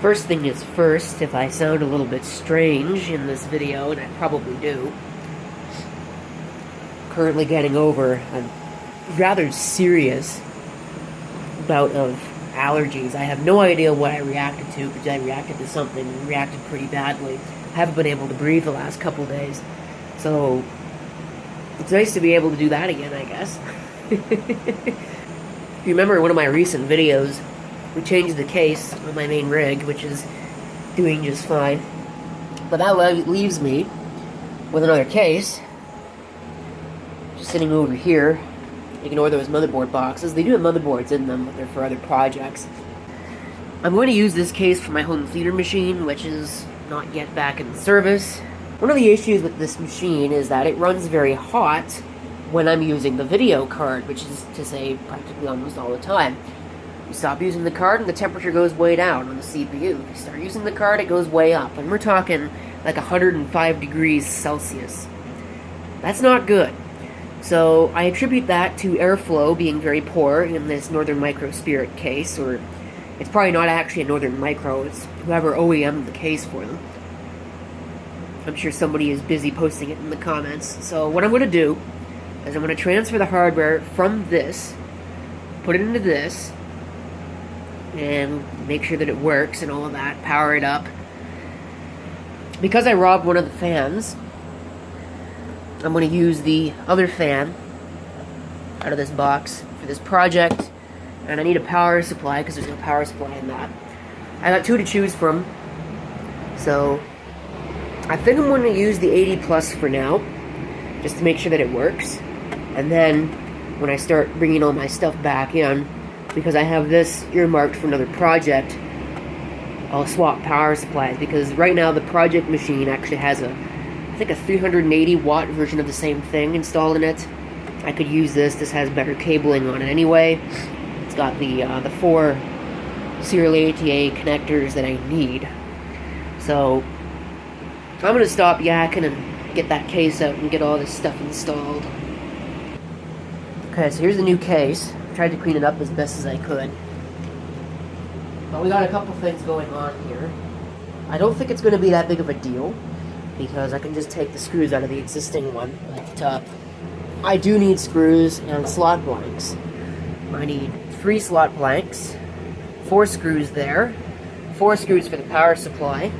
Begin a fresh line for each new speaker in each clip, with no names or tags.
First thing is first, if I sound a little bit strange in this video, and I probably do, currently getting over a rather serious bout of allergies. I have no idea what I reacted to, because I reacted to something and reacted pretty badly. I haven't been able to breathe the last couple days, so it's nice to be able to do that again, I guess. If you remember one of my recent videos, we changed the case on my main rig, which is doing just fine. But that leaves me with another case, just sitting over here. Ignore those motherboard boxes. They do have motherboards in them, but they're for other projects. I'm going to use this case for my home theater machine, which is not yet back in service. One of the issues with this machine is that it runs very hot when I'm using the video card, which is to say practically almost all the time. You stop using the card and the temperature goes way down on the CPU. If you start using the card, it goes way up. And we're talking like 105 degrees Celsius. That's not good. So I attribute that to airflow being very poor in this Northern Micro Spirit case, or it's probably not actually a Northern Micro, it's whoever OEM'd the case for them. I'm sure somebody is busy posting it in the comments. So what I'm going to do is I'm going to transfer the hardware from this, put it into this, and make sure that it works and all of that, power it up. Because I robbed one of the fans, I'm going to use the other fan out of this box for this project, and I need a power supply because there's no power supply in that. I got two to choose from, so I think I'm going to use the 80 Plus for now, just to make sure that it works. And then when I start bringing all my stuff back in, because I have this earmarked for another project, I'll swap power supplies, because right now the project machine actually has I think a 380 watt version of the same thing installed in it. I could use this. This has better cabling on it anyway. It's got the 4 serial ATA connectors that I need. So I'm going to stop yakking and get that case out and get all this stuff installed. Okay, so here's the new case. Tried to clean it up as best as I could. But we got a couple things going on here. I don't think it's going to be that big of a deal, because I can just take the screws out of the existing one at the top. I do need screws and slot blanks. I need 3 slot blanks, 4 screws there, 4 screws for the power supply,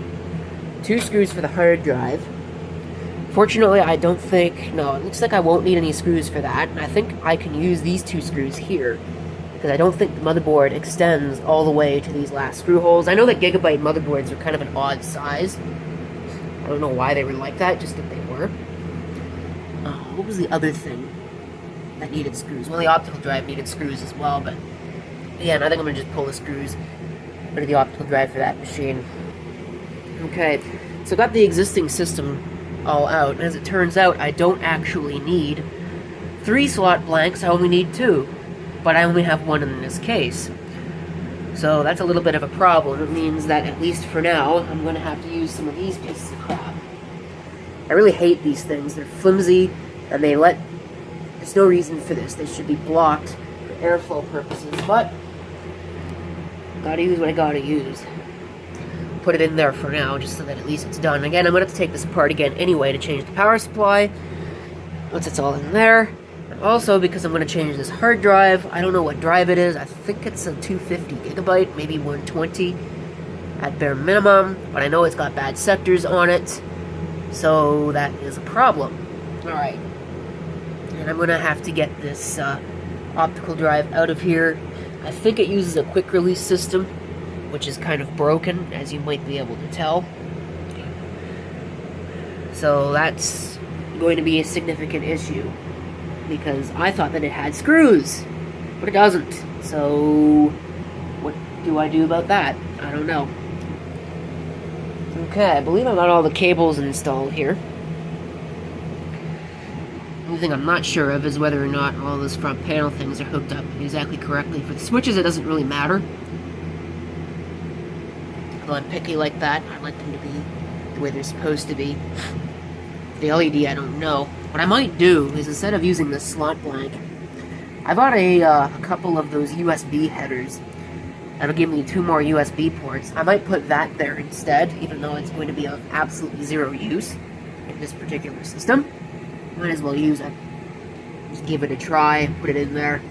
2 screws for the hard drive. Fortunately, I don't think, no, it looks like I won't need any screws for that. I think I can use these 2 screws here, because I don't think the motherboard extends all the way to these last screw holes. I know that Gigabyte motherboards are kind of an odd size. I don't know why they were like that, just that they were. What was the other thing that needed screws? Well, the optical drive needed screws as well, but again, I think I'm going to just pull the screws out of the optical drive for that machine. Okay, so I got the existing system all out, and as it turns out, I don't actually need 3 slot blanks, I only need 2, but I only have 1 in this case. So that's a little bit of a problem. It means that, at least for now, I'm going to have to use some of these pieces of crap. I really hate these things. They're flimsy, and there's no reason for this. They should be blocked for airflow purposes, but gotta use what I gotta use. Put it in there for now, just so that at least it's done. Again, I'm going to have to take this apart again anyway to change the power supply, once it's all in there. Also, because I'm going to change this hard drive, I don't know what drive it is. I think it's a 250 gigabyte, maybe 120 at bare minimum, but I know it's got bad sectors on it, so that is a problem. Alright, and I'm going to have to get this optical drive out of here. I think it uses a quick release system, which is kind of broken, as you might be able to tell. So that's going to be a significant issue, because I thought that it had screws, but it doesn't. So what do I do about that? I don't know. Okay, I believe I got all the cables installed here. The only thing I'm not sure of is whether or not all those front panel things are hooked up exactly correctly. For the switches, it doesn't really matter. Although I'm picky like that, I like them to be the way they're supposed to be. The LED, I don't know. What I might do is, instead of using this slot blank, I bought a couple of those USB headers That'll give me 2 more USB ports. I might put that there instead, even though it's going to be of absolutely zero use in this particular system. Might as well use it. Just give it a try, put it in there.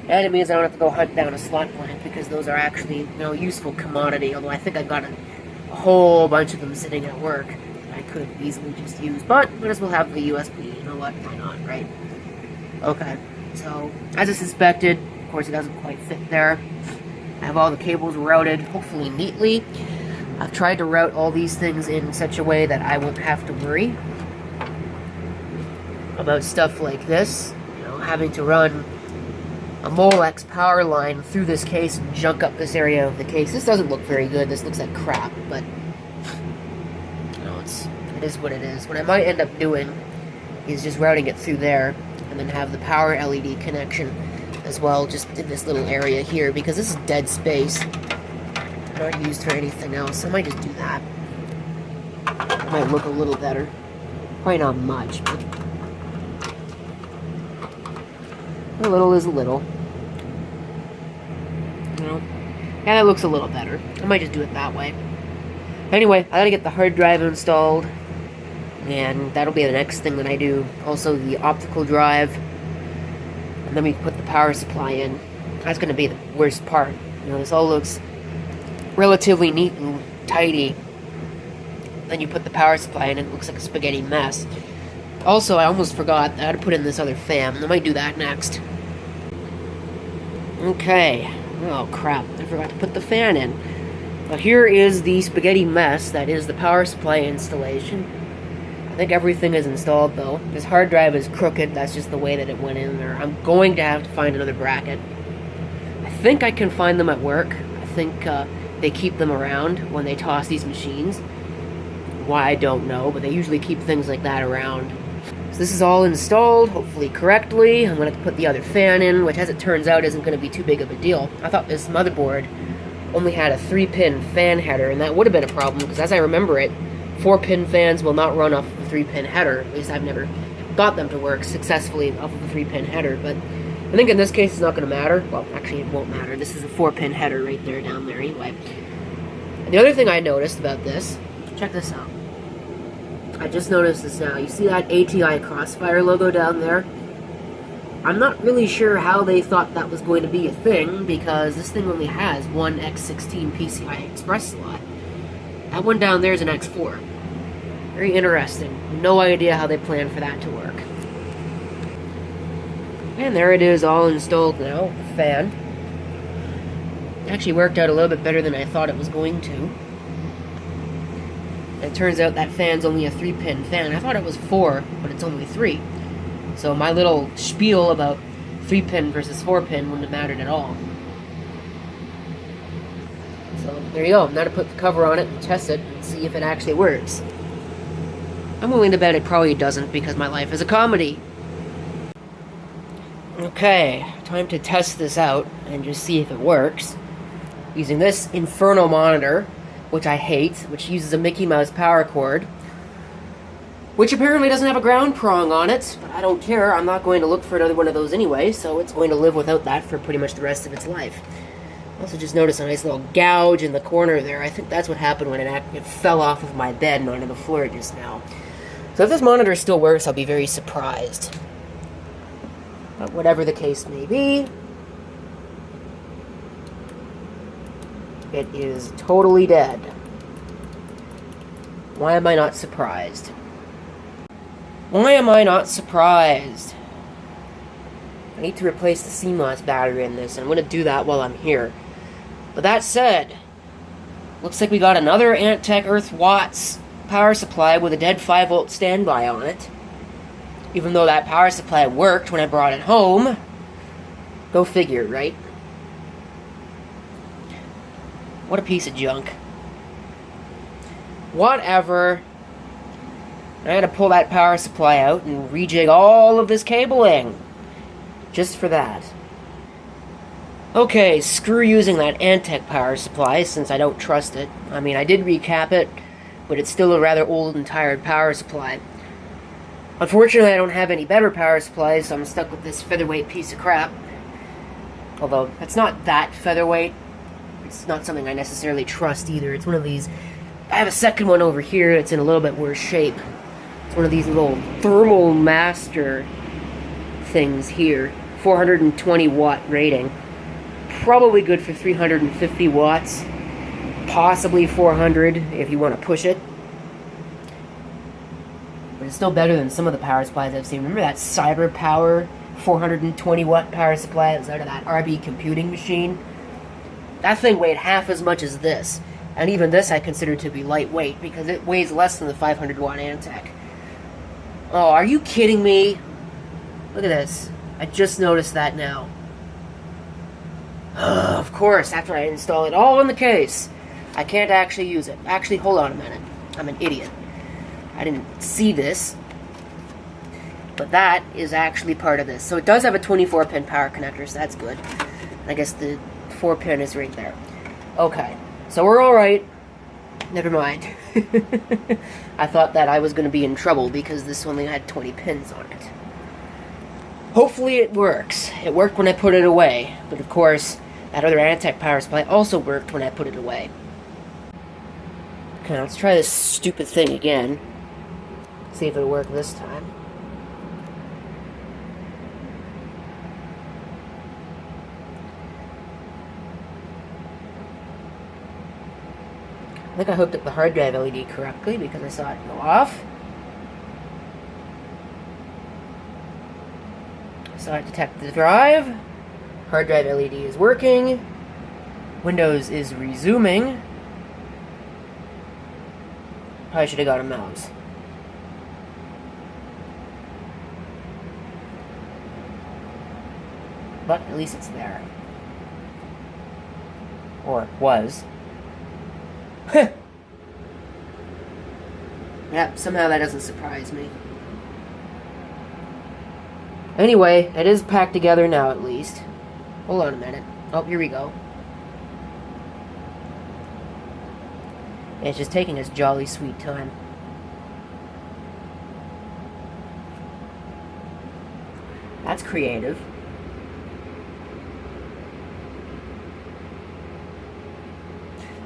And it means I don't have to go hunt down a slot blank, because those are actually, useful commodity, although I think I've got a whole bunch of them sitting at work I could easily just use. But might as well have the USB, you know what, why not, right? Okay, so as I suspected, of course it doesn't quite fit there. I have all the cables routed, hopefully neatly. I've tried to route all these things in such a way that I won't have to worry about stuff like this, having to run a Molex power line through this case and junk up this area of the case. This doesn't look very good, this looks like crap, but it is what it is. What I might end up doing is just routing it through there, and then have the power LED connection as well, just in this little area here, because this is dead space, not used for anything else. I might just do that. It might look a little better. Probably not much, but a little is a little. Yeah, that looks a little better. I might just do it that way. Anyway, I gotta get the hard drive installed, and that'll be the next thing that I do. Also, the optical drive, and then we put the power supply in. That's gonna be the worst part. This all looks relatively neat and tidy. Then you put the power supply in, and it looks like a spaghetti mess. Also, I almost forgot I had to put in this other fan. I might do that next. Okay. Oh, crap. I forgot to put the fan in. Now, here is the spaghetti mess that is the power supply installation. I think everything is installed, though. This hard drive is crooked. That's just the way that it went in there. I'm going to have to find another bracket. I think I can find them at work. I think they keep them around when they toss these machines. Why, I don't know, but they usually keep things like that around. So this is all installed, hopefully correctly. I'm going to put the other fan in, which as it turns out isn't going to be too big of a deal. I thought this motherboard only had a 3-pin fan header, and that would have been a problem, because as I remember it, 4-pin fans will not run off of a 3-pin header. At least I've never got them to work successfully off of a 3-pin header, but I think in this case it's not going to matter. Well, actually it won't matter. This is a 4-pin header right there, down there anyway. And the other thing I noticed about this, check this out. I just noticed this now. You see that ATI Crossfire logo down there? I'm not really sure how they thought that was going to be a thing, because this thing only has one X16 PCI Express slot. That one down there is an X4. Very interesting. No idea how they planned for that to work. And there it is, all installed now. The fan. It actually worked out a little bit better than I thought it was going to. It turns out that fan's only a 3-pin fan. I thought it was 4, but it's only 3. So my little spiel about 3-pin versus 4-pin wouldn't have mattered at all. So there you go. Now to put the cover on it and test it and see if it actually works. I'm willing to bet it probably doesn't, because my life is a comedy. Okay, time to test this out and just see if it works. Using this Inferno monitor, which I hate, which uses a Mickey Mouse power cord, which apparently doesn't have a ground prong on it, but I don't care. I'm not going to look for another one of those anyway, so it's going to live without that for pretty much the rest of its life. Also just noticed a nice little gouge in the corner there. I think that's what happened when it fell off of my bed and onto the floor just now. So if this monitor still works, I'll be very surprised. But whatever the case may be, it is totally dead. Why am I not surprised? Why am I not surprised? I need to replace the CMOS battery in this, and I'm going to do that while I'm here. But that said, looks like we got another Antec Earth Watts power supply with a dead 5-volt standby on it. Even though that power supply worked when I brought it home. Go figure, right? What a piece of junk. Whatever. I had to pull that power supply out and rejig all of this cabling. Just for that. Okay, screw using that Antec power supply since I don't trust it. I mean, I did recap it, but it's still a rather old and tired power supply. Unfortunately, I don't have any better power supplies, so I'm stuck with this featherweight piece of crap. Although, it's not that featherweight. it's not something I necessarily trust either. It's one of these... I have a second one over here that's in a little bit worse shape. It's one of these little Thermal Master things here. 420 watt rating. Probably good for 350 watts. Possibly 400 if you want to push it. But it's still better than some of the power supplies I've seen. Remember that Cyber Power 420 watt power supply that was out of that RB computing machine? That thing weighed half as much as this. And even this I consider to be lightweight because it weighs less than the 500 watt Antec. Oh, are you kidding me? Look at this. I just noticed that now. Of course, after I install it all in the case, I can't actually use it. Actually, hold on a minute. I'm an idiot. I didn't see this. But that is actually part of this. So it does have a 24-pin power connector, so that's good. I guess the 4-pin is right there. Okay, so we're alright. Never mind. I thought that I was going to be in trouble because this only had 20 pins on it. Hopefully it works. It worked when I put it away. But of course, that other Antec power supply also worked when I put it away. Okay, let's try this stupid thing again. See if it'll work this time. I think I hooked up the hard drive LED correctly because I saw it go off. I saw it detect the drive. Hard drive LED is working. Windows is resuming. Probably should have got a mouse. But at least it's there. Or was. Yep, somehow that doesn't surprise me. Anyway, it is packed together now at least. Hold on a minute. Oh, here we go. It's just taking its jolly sweet time. That's creative.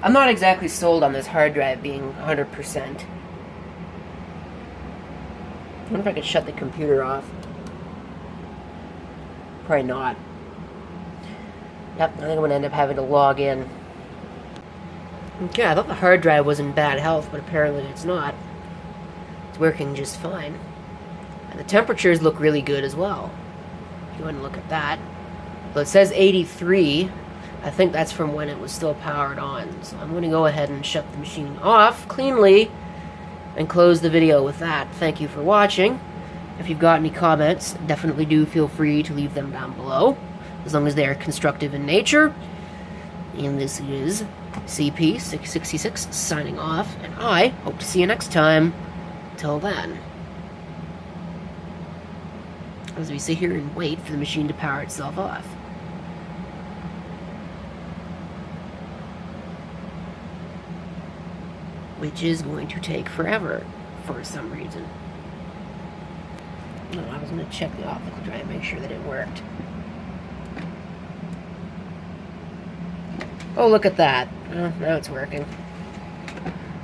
I'm not exactly sold on this hard drive being 100%. I wonder if I could shut the computer off. Probably not. Yep, I think I'm going to end up having to log in. Okay, I thought the hard drive was in bad health, but apparently it's not. It's working just fine. And the temperatures look really good as well. Go ahead and look at that. So it says 83. I think that's from when it was still powered on. So I'm going to go ahead and shut the machine off cleanly and close the video with that. Thank you for watching. If you've got any comments, definitely do feel free to leave them down below, as long as they are constructive in nature. And this is CP666 signing off, and I hope to see you next time. Till then, as we sit here and wait for the machine to power itself off. Which is going to take forever, for some reason. No, I was going to check the optical drive, make sure that it worked. Oh, look at that. Oh, now it's working.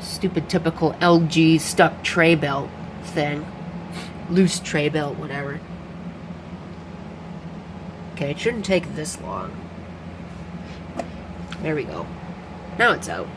Stupid typical LG stuck tray belt thing. Loose tray belt, whatever. Okay, it shouldn't take this long. There we go. Now it's out.